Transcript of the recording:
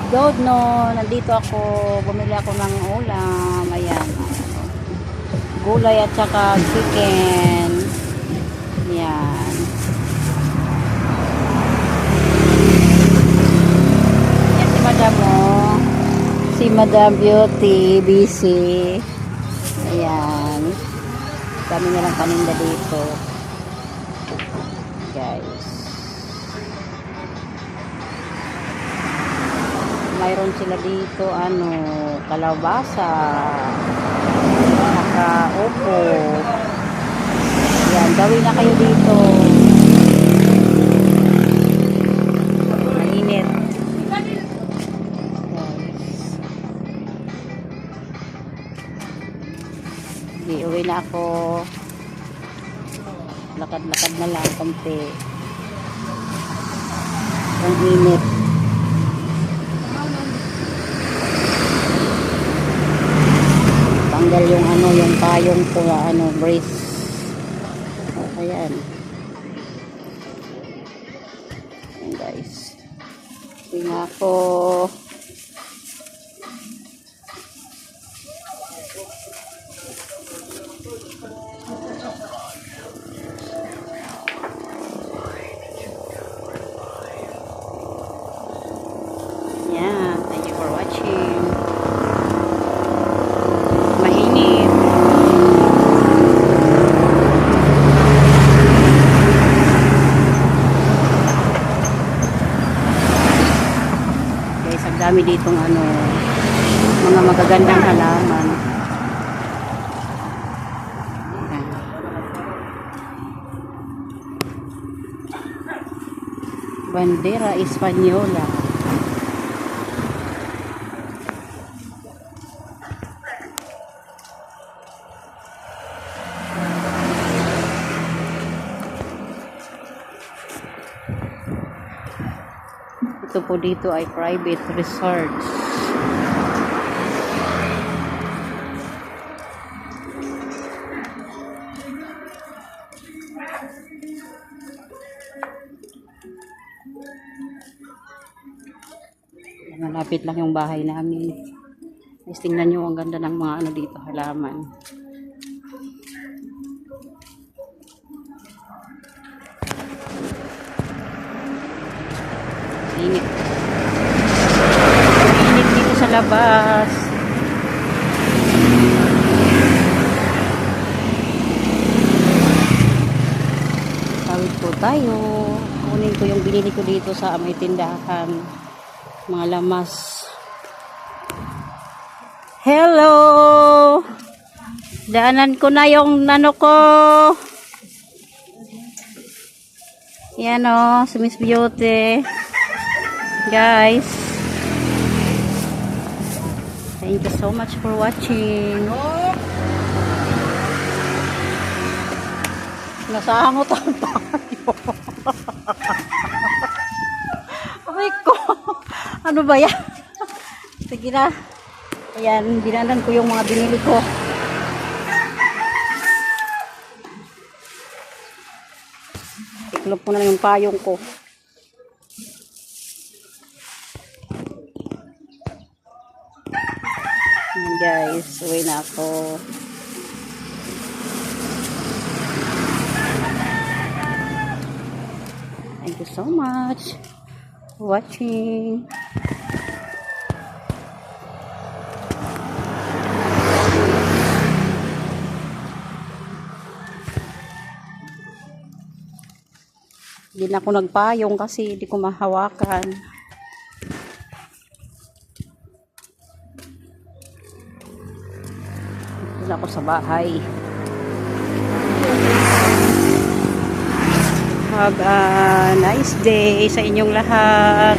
God, no, nandito ako, bumili ako ng ulam, ayan, gulay at saka chicken, ayan, yan si Madam, oh, si Madam Beauty, busy, ayan, kami nilang paninda dito, guys. Mayroon sila dito kalabasa, upo. Yan, gawin na kayo dito. Mainit. Sige, uwi na ako. Lakad-lakad na lang konti. Ang init. Tanggal yung yung payong ko brace. Ayan. Ayan guys. Tingnan ako. Yeah, thank you for watching. Dami ditong mga magagandang halaman. Ayan. Bandera Española. Ito po dito ay private resorts. Malapit lang yung bahay namin. Guys, tingnan nyo ang ganda ng mga dito, halaman. Init. Init dito sa labas. Tawid po tayo. Kunin ko yung binili ko dito sa may tindahan. Mga lamas. Hello! Daanan ko na yung ko. Yan si Miss Beauty. Guys, thank you so much for watching. Nasahangot ang tayo. Aray ko. Ano ba yan? Sige na. Ayan, binanan ko yung mga binili ko. Iklop ko na yung payong ko. Ayan guys, uwi na ako. Thank you so much for watching. Hindi na ako nagpayong kasi hindi ko mahawakan. Dito na ako sa bahay. Have a nice day sa inyong lahat.